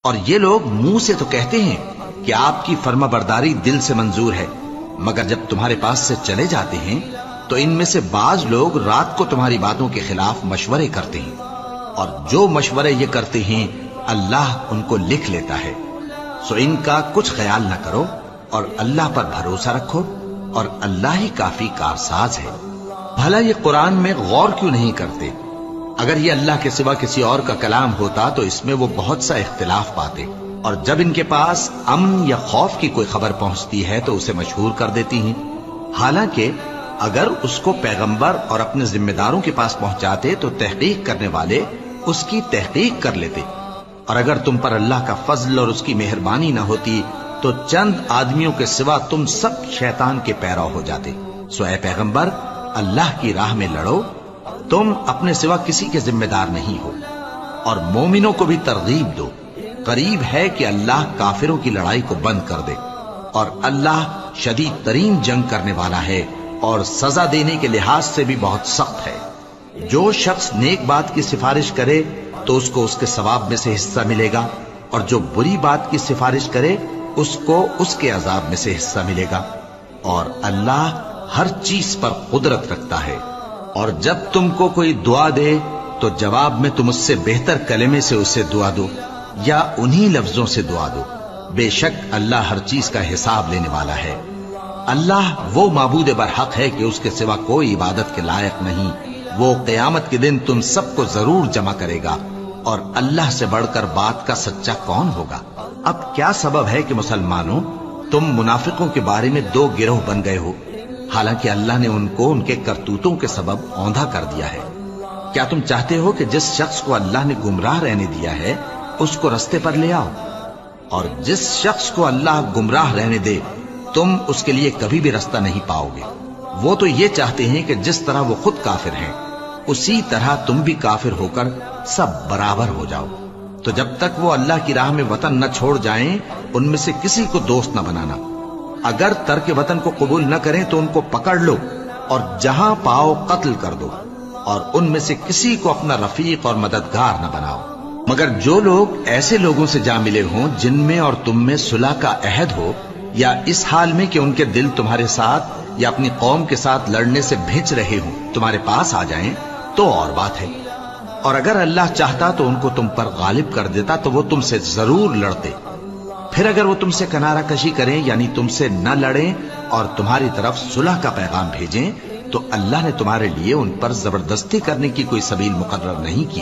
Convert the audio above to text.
اور یہ لوگ منہ سے تو کہتے ہیں کہ آپ کی فرما برداری دل سے منظور ہے، مگر جب تمہارے پاس سے چلے جاتے ہیں تو ان میں سے بعض لوگ رات کو تمہاری باتوں کے خلاف مشورے کرتے ہیں، اور جو مشورے یہ کرتے ہیں اللہ ان کو لکھ لیتا ہے۔ سو ان کا کچھ خیال نہ کرو اور اللہ پر بھروسہ رکھو، اور اللہ ہی کافی کارساز ہے۔ بھلا یہ قرآن میں غور کیوں نہیں کرتے؟ اگر یہ اللہ کے سوا کسی اور کا کلام ہوتا تو اس میں وہ بہت سا اختلاف پاتے، اور جب ان کے پاس امن یا خوف کی کوئی خبر پہنچتی ہے تو اسے مشہور کر دیتی ہیں، حالانکہ اگر اس کو پیغمبر اور اپنے ذمہ داروں کے پاس پہنچاتے تو تحقیق کرنے والے اس کی تحقیق کر لیتے، اور اگر تم پر اللہ کا فضل اور اس کی مہربانی نہ ہوتی تو چند آدمیوں کے سوا تم سب شیطان کے پیرو ہو جاتے۔ سو اے پیغمبر، اللہ کی راہ میں لڑو، تم اپنے سوا کسی کے ذمہ دار نہیں ہو، اور مومنوں کو بھی ترغیب دو۔ قریب ہے کہ اللہ کافروں کی لڑائی کو بند کر دے، اور اللہ شدید ترین جنگ کرنے والا ہے اور سزا دینے کے لحاظ سے بھی بہت سخت ہے۔ جو شخص نیک بات کی سفارش کرے تو اس کو اس کے ثواب میں سے حصہ ملے گا، اور جو بری بات کی سفارش کرے اس کو اس کے عذاب میں سے حصہ ملے گا، اور اللہ ہر چیز پر قدرت رکھتا ہے۔ اور جب تم کو کوئی دعا دے تو جواب میں تم اس سے بہتر کلمے سے اسے دعا دو، یا انہی لفظوں سے دعا دو، بے شک اللہ ہر چیز کا حساب لینے والا ہے۔ اللہ وہ معبود برحق ہے کہ اس کے سوا کوئی عبادت کے لائق نہیں۔ وہ قیامت کے دن تم سب کو ضرور جمع کرے گا، اور اللہ سے بڑھ کر بات کا سچا کون ہوگا؟ اب کیا سبب ہے کہ مسلمانوں تم منافقوں کے بارے میں دو گروہ بن گئے ہو، حالانکہ اللہ نے ان کو ان کے کرتوتوں کے سبب اوندھا کر دیا ہے؟ کیا تم چاہتے ہو کہ جس شخص کو اللہ نے گمراہ رہنے دیا ہے اس کو رستے پر لے آؤ، اور جس شخص کو اللہ گمراہ رہنے دے تم اس کے لیے کبھی بھی رستہ نہیں پاؤ گے؟ وہ تو یہ چاہتے ہیں کہ جس طرح وہ خود کافر ہیں اسی طرح تم بھی کافر ہو کر سب برابر ہو جاؤ۔ تو جب تک وہ اللہ کی راہ میں وطن نہ چھوڑ جائیں ان میں سے کسی کو دوست نہ بنانا۔ اگر ترک وطن کو قبول نہ کریں تو ان کو پکڑ لو اور جہاں پاؤ قتل کر دو، اور ان میں سے کسی کو اپنا رفیق اور مددگار نہ بناؤ، مگر جو لوگ ایسے لوگوں سے جا ملے ہوں جن میں اور تم میں صلح کا عہد ہو، یا اس حال میں کہ ان کے دل تمہارے ساتھ یا اپنی قوم کے ساتھ لڑنے سے بھج رہے ہوں تمہارے پاس آ جائیں تو اور بات ہے، اور اگر اللہ چاہتا تو ان کو تم پر غالب کر دیتا تو وہ تم سے ضرور لڑتے۔ پھر اگر وہ تم سے کنارہ کشی کریں یعنی تم سے نہ لڑیں اور تمہاری طرف صلح کا پیغام بھیجیں تو اللہ نے تمہارے لیے ان پر زبردستی کرنے کی کوئی سبیل مقرر نہیں کی۔